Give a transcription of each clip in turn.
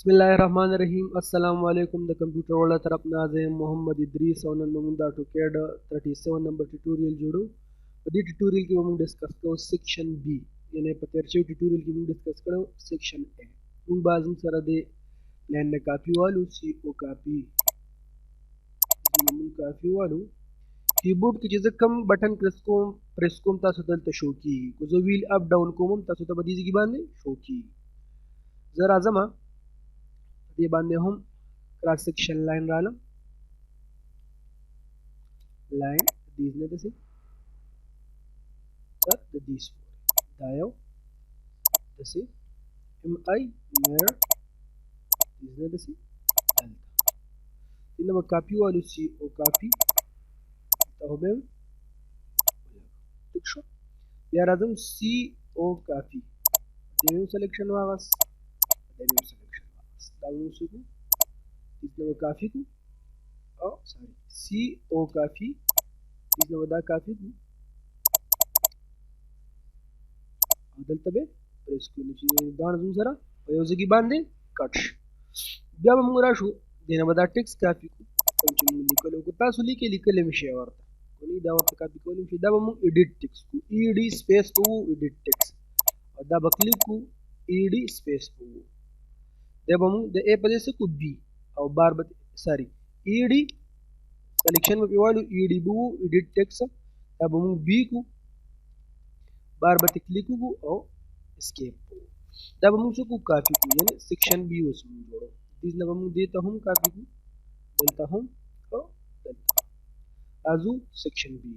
बिस्मिल्लाहिर्रहमानिर्रहीम अस्सलाम वालेकुम द कंप्यूटर वर्ल्ड तरफ नाज़िम मोहम्मद इदरीस और Nanda to CAD 37 number tutorial जोड़ो दी ट्यूटोरियल की हम डिस्कस करो सेक्शन बी यानी पतेरचे ट्यूटोरियल की हम डिस्कस करो सेक्शन ए हम बाजू सरा दे लैंड काफी वालू सी ओ काफी हम काफी वालू कीबोर्ड की चीज़ कम बटन प्रेस को तासु दल तशो की को जो व्हील अप डाउन को हम तासु तबदीजी की बांधे शो की जरा जमा ये बांधे हम क्रॉस सेक्शन लाइन रालम लाइन दीजने दसे तर द दीस दायो दसे एम आई मेर दीजने दसे दलता इनमें कॉपी वाली सी ओ कॉपी तो हमें ठीक शो यार आजम सी ओ कॉपी देने सिलेक्शन वागस देने सिलेक्शन वागस डाउन सुकू इसने काफी को और सॉरी सी ओ काफी इसने वदा काफी को अदल तबे प्रेस को नीचे दान जुम जरा वयोज की बांधे कट जब हम राशु देना वदा टेक्स्ट काफी को कंटिन्यू लिखलो को तासु लिखे में शेयर वार्ता कोनी दावत काफी को लिखे दब हम एडिट टेक्स्ट को ईडी स्पेस को एडिट टेक्स्ट और दब क्लिक को ईडी स्पेस को जब हम द ए पदे से को बी और बार बत सॉरी ईडी सिलेक्शन में वालू ईडी बू एडिट टेक्स्ट अब हम बी को बार बत क्लिक को और एस्केप को तब हम उसको कॉपी को यानी सेक्शन बी उसमें जोड़ो दिस नब हम देता हूं कॉपी को देता हूं और देता आजू सेक्शन बी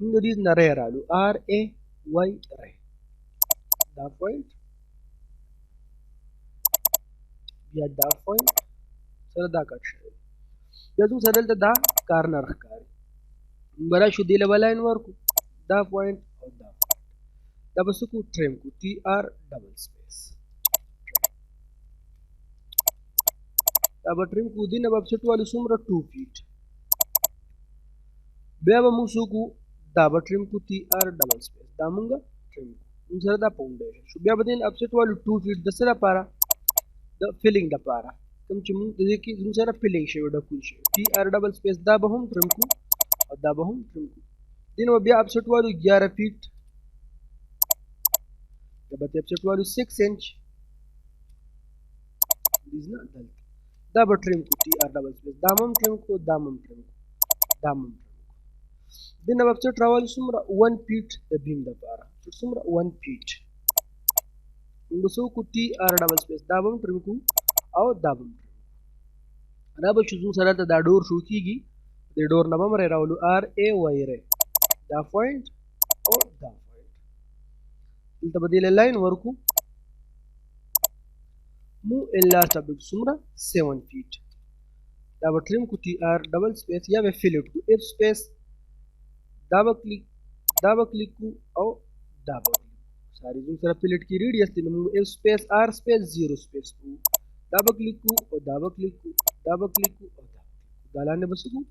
हम दिस नरे रालू आर ए वाई रे दा पॉइंट या दा पॉइंट सरदा कट यदु सरल दा कार्नर कारी बड़ा शुद्धिले वाला इन वर्क दा पॉइंट और दा दा बस को ट्रिम को टी आर डबल स्पेस अब ट्रिम को दिन अब सेट वाली सुमरा 2 फीट बेब मुसुकु दा ट्रिम को टी आर डबल स्पेस दामुंगा ट्रिम को सरदा फाउंडेशन शुभ्या बदिन अब सेट वाली 2 फीट दसरा पारा द फिलिंग द पारा कम चुम देखिए तुम सारा फिलिंग शेव द कुल शेव टी आर डबल स्पेस दा बहुम ट्रिम को और दा बहुम ट्रिम को दिन वो बिया अपसेट वाली 11 फीट जब अपसेट वाली 6 इंच दिस ना दल दा ट्रिम को टी आर डबल स्पेस दामम ट्रिम को दामम ट्रिम को दामम ट्रिम को दिन अब अपसेट वाली सुमरा 1 फीट द बीम द पारा तो सुमरा 1 फीट उनको को टी आर डबल स्पेस दाबम ट्रिम को और दाबम रब शुजू सरत दा डोर शू कीगी दे डोर नबम रे रावलू आर ए वाई रे दा पॉइंट और दा पॉइंट इल्ता बदीले लाइन वर्कू मु लास्ट अब सुमरा 7 फीट दा ट्रिम को टी आर डबल स्पेस या वे फिलेट को एफ स्पेस दाबा क्लिक को और दाबा सारी जो सरा फिलेट की रेडियस दिन मु एफ स्पेस आर स्पेस 0 स्पेस को दाबा क्लिक को और दाबा क्लिक को दाबा क्लिक को और दालाने बस को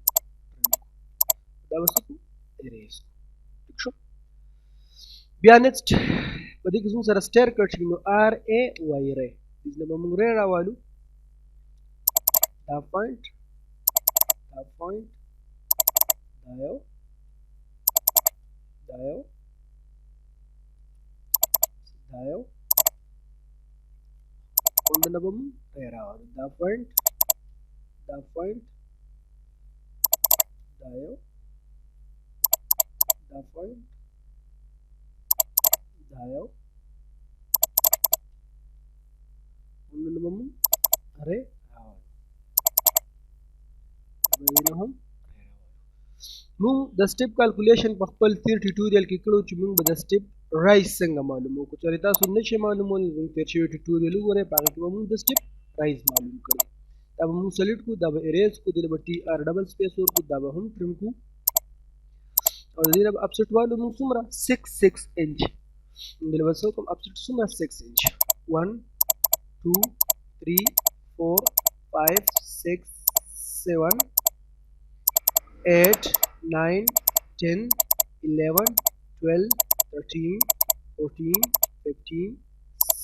दाबा को एरेस ठीक शो बिया नेक्स्ट बदी किस्म सरा stair cut no R A Y रे इसने बम रे रावालू दा पॉइंट दायो नबम रे रावालू दा पॉइंट दायो नबम रे रावालू हम मु द स्टेप कैलकुलेशन पखपल तीर ट्यूटोरियल की कड़ो चुमुंग द स्टेप राइज संग मालूम को चरिता सुनने छे मालूम हो तीर छे ट्यूटोरियल वरे पाके मु द स्टेप राइज मालूम करो तब मु सेलेक्ट को दब एरेज को दिल बटी आर डबल स्पेस और को दब हम ट्रिम को और दिल अब अपसेट वालू मु सुमरा 6 इंच दिल बसो कम अपसेट सुमरा 6 इंच 1 2 3 4 5 6 7 8 9 10 11 12 13 14 15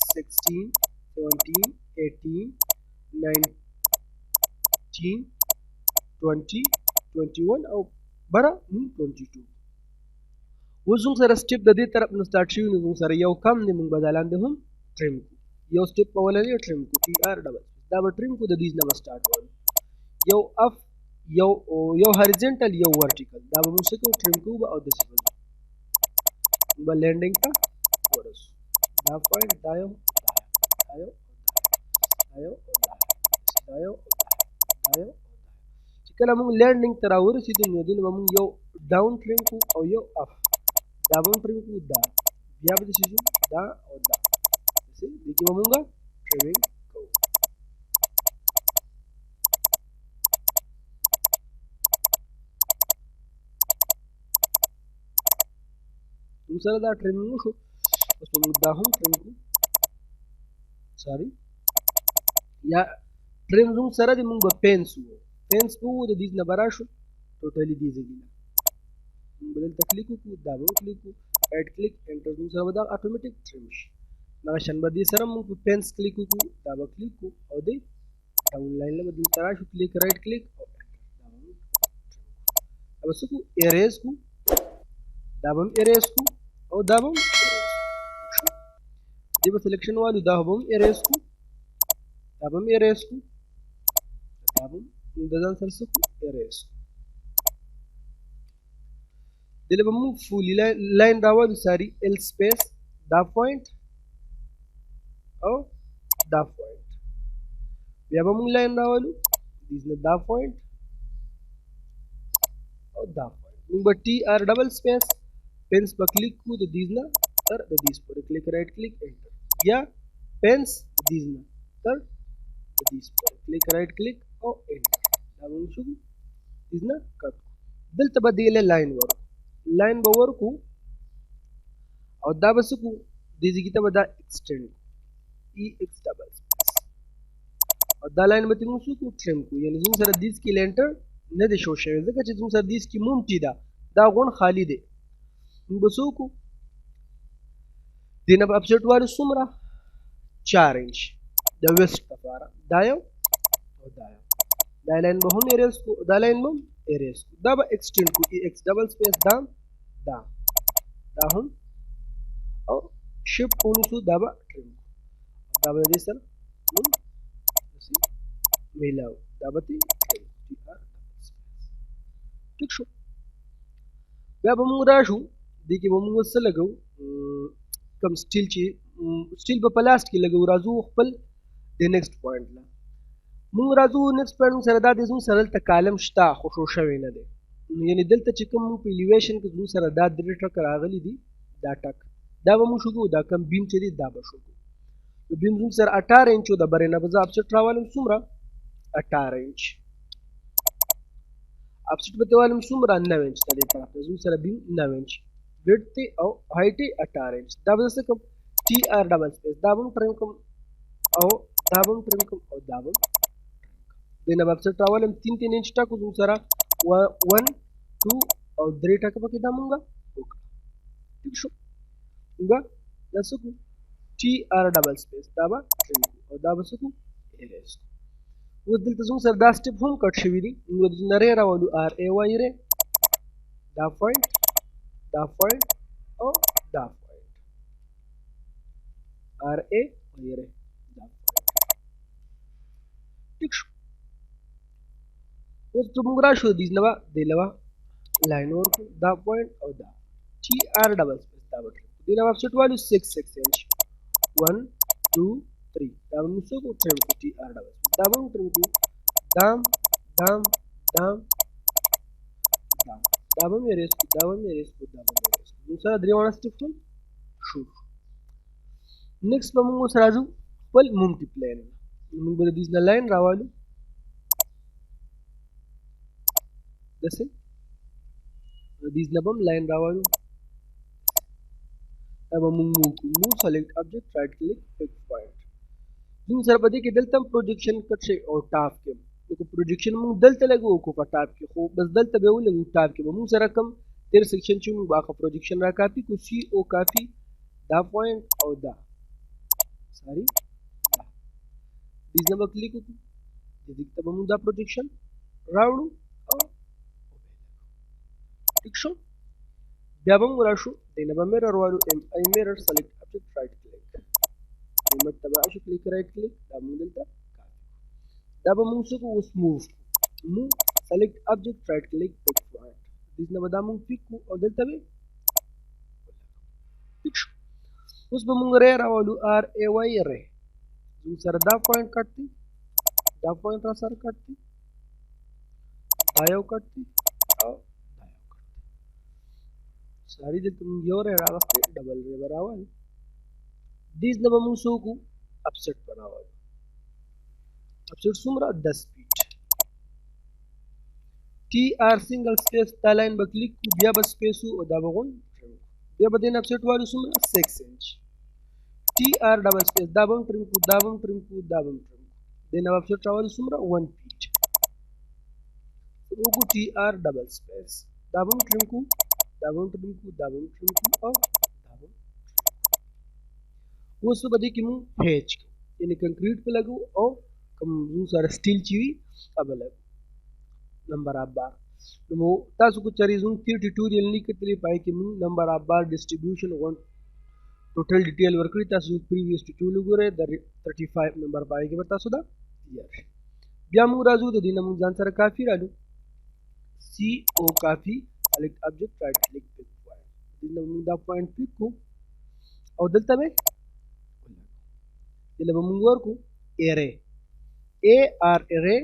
16 17 18 19 20 21 او برا 22 اوس زموږ سره سټیپ د دې طرف نه سٹارټ شوي نو زموږ سره یو کم دی موږ به دا لاندې هم ټریم کو یو سټیپ په ولري ټریم کو ټي آر ډبل دا به ټریم کو د دې نه به سٹارټ وایو یو اف یو هاریزونټل یو ورټیکل دا به موږ څه کوو ټریم کوو او داسې به به لینډینګ ته ورسو دا پوینټ دا یو چې کله موږ لینډینګ ته راورسېدو نو دې نه به موږ یو ډاون ټریم کوو او یو اف دا به هم ټریم کوو دا بیا به داسې ځو دا او دا داسې دې کې به موږ ټریمینګ کوو موږ سره دا ټریمینګ وشو اوس موږ دا هم ټریم کوو یا ټریم زموږ سره دی موږ به پینس کوو د دې نه به راشو ټوټلي دې ځای نه موږ به دلته کلیک وکړو دا به کلیک وکړو رایټ کلیک انټر زموږ سره به دا اټومیټیک ټریم شي دغه شان به دې سره موږ په پینس کلیک وکړو دا به کلیک وکړو او دې ډاون لاین له به دلته راشو کلیک رایټ کلیک او دا به څه کوو اریز کوو دا به هم اریز کوو او دا به هم دې به سلیکشن والو دا به هم اریز کوو دا به هم اریز کوو دا به د ځان سره څه کوو اریز دلته به موږ فولي لاین راوالو ساري ال سپیس دا پوینټ او دا پوینټ بیا به موږ لاین راوالو دې دا پوینټ او دا پوینټ موږ به ټي آر ډبل سپیس پینس په کلیک کوو د دې نه تر د دې پورې کلیک رایټ کلیک انټر یا پینس د دې نه تر د دې پورې کلیک رایټ کلیک او انټر دا موږ شو دې نه کټ دلته به دې له لاین لاین به ورکو او دا به څه کوو دې ځای ته به دا ایکسټینډ ای ایکس ډبل سپیس او دا لاین به موږ څه کوو ټریم کوو یعنې زموږ سره دیس کې لینټر نه دی شو شوی ځکه چې زموږ سره دیس کې مومټي ده دا غونډ خالي دی موږ به څه وکړو دې نه به اپسیټ والو څومره 4 انچ د ویسټ لپاره دا یو او دا یو دا لاین به هم اریز کوو دا لاین به هم اریز کوو دا به ایکسټینډ کوو ای ایکس ډبل سپیس دا هم او شفټ ونیسو دا به ټریم کوو دا به دې سره موږ میلاو دا به ټریم ټیک شو بیا به موږ راشو دې کې به موږ څه لګوو کم سټیل چې سټیل به په لاست کې لګوو راځو خپل د نیکسټ پوینټ نه موږ راځو نیکسټ پوینټ سره دا د زموږ سره دلته کالم شته خو شو شوی نه دی یعنې دلته چې کوم موږ په الیویشن کې زموږ سره دا درې ټکه راغلي دي دا ټک دا به موږ شو کوو دا کم بیم چې دی دا به شو کوو نو بیم زموږ سره 18 انچ د برې نه به زه اپسیټ راوالم څومره 18 انچ اپسیټ به دیوالم څومره 9 انچ ته دې طرف ته زموږ سره بیم 9 انچ width او height 18 انچ دا به څه کوم ټي آر ډبل سپیس دا به ټریم کوم او دا به ټریم کوم او دا به دې نه به اپسیټ راوالم 3 انچ ټاکو زموږ سره 1 2 او 3 ټاکه پکې دا مونږه وکړه ٹھیک شو مونږه دا څه کوو ټي آر ډبل سپیس دا به ټریم او دا به څه کوو اریز اوس دلته زموږ سره دا سټیپ هم کټ شوي دي موږ د نری راولو آر ای وای ری دا پوینټ او دا پوینټ آر ای وای ری دا پوینټ ٹھیک شو اوس ته موږ راشو دې نه به دې لوه لاین ورکړو دا پوینټ او دا ټي آر ډبل سپیس دا به دې نه به اپسیټ والو 6 انچ 1 2 3 دا به موږ څه کوو ټریم کوو ټي آر ډبل سپیس دا به موږ ټریم کوو دام دا به مې اریز کوو موږ سره درې واړه سټیپ هم شو نیکسټ به موږ سره راځو خپل مومټي پلین موږ به د دې نه لاین راوالو داسې د دې نه به هم لاین راوالو دا به موږ موو سلیکټ آبجیکټ رایټ کلیک فکس پوینټ زموږ سره په دې کې دلته هم پروجیکشن کټ شي او ټاپ کې نو پروجیکشن موږ دلته لګو کو په ټاپ کې خو بس دلته به ولګو ټاپ کې به موږ سره کم تیر سیکشن چې موږ واخه پروجیکشن را کاپی کو سی او کافی دا پوینټ او دا ساری دې نه به کلیک وکړو د دې ته به موږ دا پروجیکشن راوړو او ټیک شو. بیا به موږ راشو دې نه به میرر وایو ایم آی میرر سلیکټ آبجیکټ رائټ کلیک ریموټ ته به راشو کلیک رائټ کلیک دا موږ دلته دا به موږ څه کوو اوس موو موو سلیکټ آبجیکټ رائټ کلیک پک پوینټ دې نه به دا موږ پک کوو او دلته به ټیک شو. اوس به موږ ری راولو آر ای واي ری زموږ سره دا پوینټ کټ دی دا پوینټ را سره کټ دی دا یو کټ دی او دا یو کټ دی ساری دلته موږ یو ری راغستی ډبل ری به راولو دیز نه به موږ څه وکړو اپسیټ به راولو اپسیټ څومره 10 فیټ ټي آر سنگل سپیس دا لاین به کلیک کړو بیا به سپیس او دا به غون بیا به دې نه اپسیټ والو څومره 6 انچ ټي آر ډبل سپیس دا به ټریم کو دا به ټریم کو دا به ټریم کو دې نه اپسیټ راولو څومره 1 فیټ وګو ټي آر ډبل سپیس دا به ټریم کو دا به ټریم کو دا به ټریم کو او دا به اوس په دې کې موږ هیچ یعنی کنکریټ په لګو او کوم سره سټیل چی وي اب لګو نمبر اف بار نو تاسو کو چری زوم کې ټیوټوریال نه کتلی پای کې موږ نمبر اف بار ډیسټریبیوشن ون ټوټل ډیټیل ورکړی تاسو پریویس ټیوټوریال وګورئ د 35 نمبر پای کې ورته تاسو دا یار بیا موږ راځو د دې موږ ځان سره کافی رالو سی او کافی سلیکټ آبجیکټ رائټ کلیک پک پوینټ دې موږ دا پوینټ پک کو او دلته به دلته موږ ورکو ارے A R array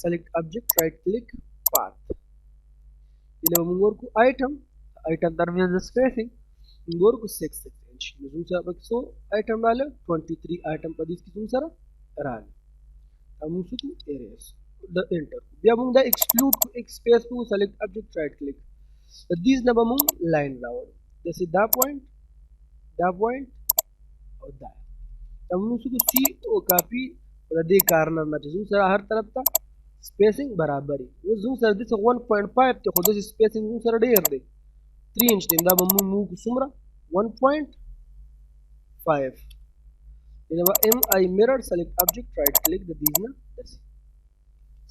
select object right click path ile mo worku item terminal the spacing mo worku 6 inch zoom sa so item dale 23 item padis ki zoom sara ran amu su areas the enter bia mo da exclude to एक space to select object right click these na ba mo line raw जैसे da point और da amu su c o copy د دې کارنر نه چې زوم سره هر طرف ته سپیسینګ برابري و زوم سره د 1.5 ته خو د سپیسینګ زوم سره ډیر دی 3 انچ دی دا به موږ څومره 1.5 دا به ام آی میرر سلیکټ آبجیکټ رائټ کلیک د دې نه دسي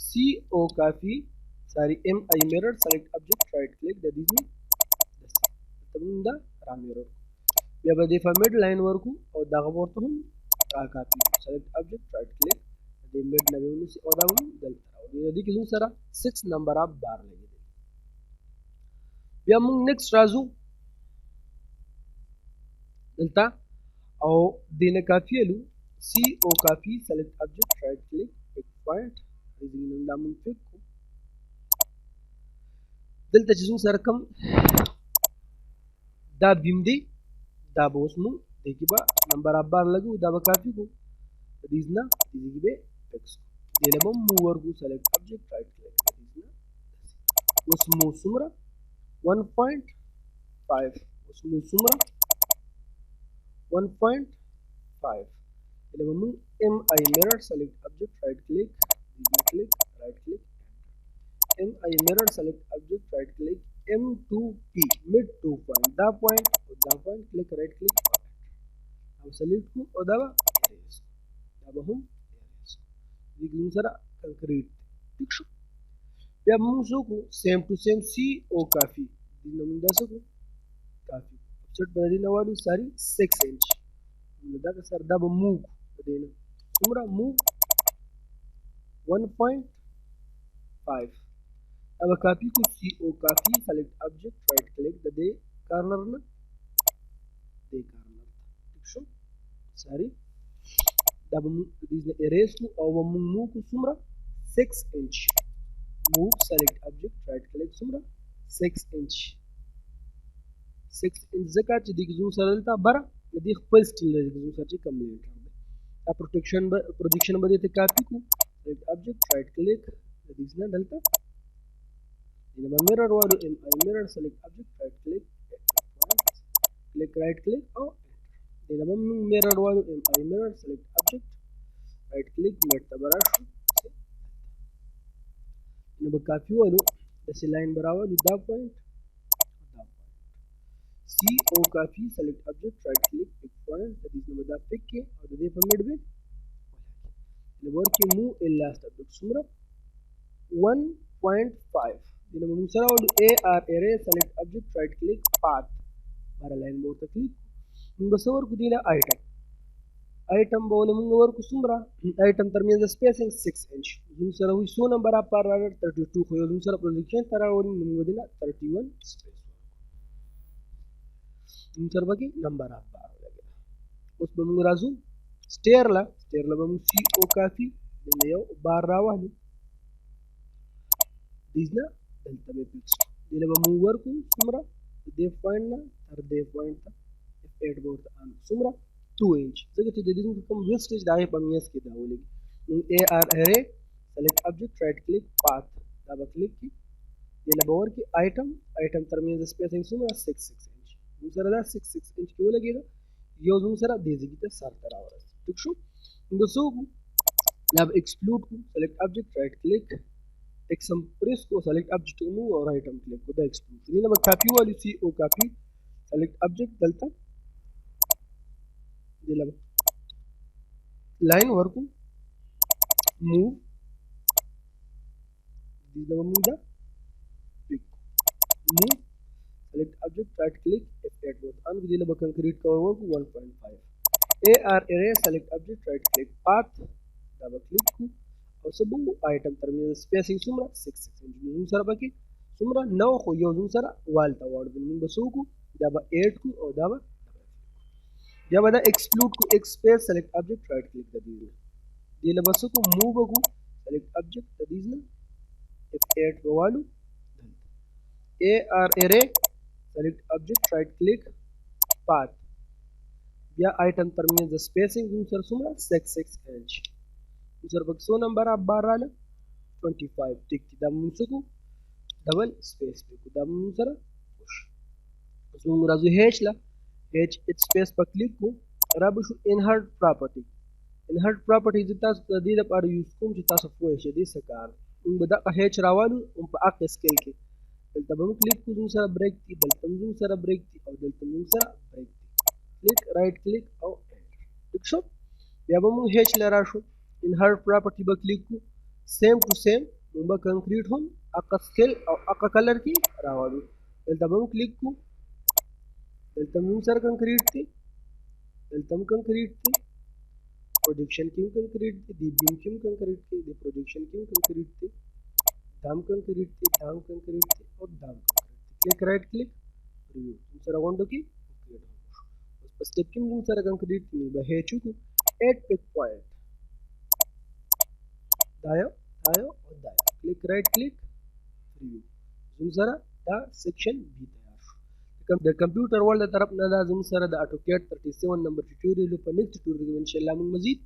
سی او کافي ساری ام آی میرر سلیکټ آبجیکټ رائټ کلیک د دې نه دسي تمون دا را میرر بیا به د فمیډ لاین ورکو او دا ورته هم copy select object right click the mid na view se oda mu delta odi ki zoom sara 6 number of bar lagi bia mu next razu delta او dine copy elu c o copy select object right click pick point using nda mu pick delta ci zoom sara kam da bimdi da bos mu देखिए बा नंबर आप बार लगे उदा काफी को दीजना दीजिए बे टेक्स्ट देले बम मूवर को सेलेक्ट ऑब्जेक्ट राइट क्लिक दीजना उस मू सुमरा 1.5 उस मू सुमरा 1.5 देले बम M I mirror select object right click दीजिए click right click M I mirror select object right click M2P mid 2 point दा पॉइंट क्लिक राइट क्लिक अब सेलेक्ट को और दबा एरेस अब हम एरेस दिखूं सरा कंक्रीट ठीक शो या मुझे को सेम टू सेम सी ओ काफी दिन मुंडा से को काफी अपसेट बदली नवाली सारी 6 इंच मुंडा का सर दबा मूव देना तुम्हारा मूव 1.5 अब काफी को सी ओ काफी सेलेक्ट ऑब्जेक्ट राइट क्लिक दे कॉर्नर ना दे कॉर्नर ठीक show sorry double these erase to over move to sumra 6 inch move select object right click sumra 6 inch zakat dik zoom saralta bara dik full still zoom sarchi complete a projection bade te copy ko select object right click this na dalta in mirror or mirror select object right click right click oh Then mirror one I mirror select object right click met the brush in the copy one the line barawa with that point C O copy select object right click pick point that is the pick or the permit be لبور کې مو الاست object څومره 1.5 دینه موږ سره ول AR array select object right click path بار لاین مو ته کلیک موږ سور کو دیله item بول موږ ورکو څومره item ترمنځ spacing 6 inch موږ سره وي سو نمبر اپ پر 32 خو موږ سره پروجیکشن تر ورو موږ دیله 31 space موږ سره باقي نمبر اپ پر لګي اوس به موږ راځو سټیر لا به موږ سی او کافي د یو بار راوالو دیزنه دلته به فکس دله به موږ ورکو څومره د پوینټ نه تر دې پوینټ ته F8 ورته ان څومره 2 inch ځکه چې د دې کوم ویسټیج دغه په میاس کې دا ولګي نو AR array select object right click path دا به کلیک کی دله به ورکي item ترمنځ spacing څومره 6 inch موږ سره دا 6 inch کې ولګي یو زموږ سره د ځګي ته سر تر راوړل ٹھیک شو موږ سو دا ایکسکلود کو select object right click express को select object move और item click को the exclude దీని but copy value C O copy select object దల్తా దిల line వరకు move దిల move the click move select object right click F8 both అన్ దిల బ కంక్రీట్ కవర్ వరకు 1.5 AR array select object right click path double click او سبو آیټم ترمنځ سپیسینګ څومره 6 inch موږ سره پکې څومره نو خو یو موږ سره والته واړو موږ بسو کو دا به 8 کو او دا به یا به دا ایکسکلود کو ایک سپیس سلیکټ آبجیکټ رائټ کلیک د دې دی له بسو کو موو کو سلیکټ آبجیکټ د دې نه F8 بوالو AR array select object right click path بیا آیټم ترمنځ سپیسینګ موږ سره څومره 6 inch سر بکسو نمبر آپ بار رالا 25 ٹک دا منسکو ڈبل سپیس پہ دا منسر پوش اس میں مرازو ہیچ لا ہیچ ایت سپیس پا کلک کو رابو شو انہرٹ پراپرٹی جتا دی دا پار یوز کم جتا سفویش دی سکار ان بدا ہیچ راوالو ان پا آق اسکیل کے دلتا بمو کلک کو زن سر بریک تی دلتا زن سر بریک تی او دلتا زن سر بریک تی کلک رائٹ کلک او ٹک شو یا بمو ہیچ لرا شو انہرٹ پراپرٹی با کلک کو سیم ٹو سیم موږ به کنکریټ هم اقا سکیل او اقا کلر کې راوړو دلته به کلک کو دلته موږ سره کنکریټ دی دلته هم کنکریټ دی پروجیکشن کې هم کنکریټ دی دی بیم کې هم کنکریټ دی دی پروجیکشن کې هم کنکریټ دی دام کنکریټ دی دام کنکریټ دی او دام کنکریټ کلک رائٹ کلک ریویو موږ سره غونډو کې کنکریټ اوس په سټپ کې موږ سره کنکریټ نه به هچو کو 8 پک پوینټ دایو او دایو کلک رائٹ کلک ریویو زموږ سره دا سیکشن بی تیار شو د کمپیوټر ورلد طرف نه دا زموږ سره د AutoCAD 37 نمبر ټیوټوریال په نیکسټ ټیوټوریال کې ان شاء الله موږ مزید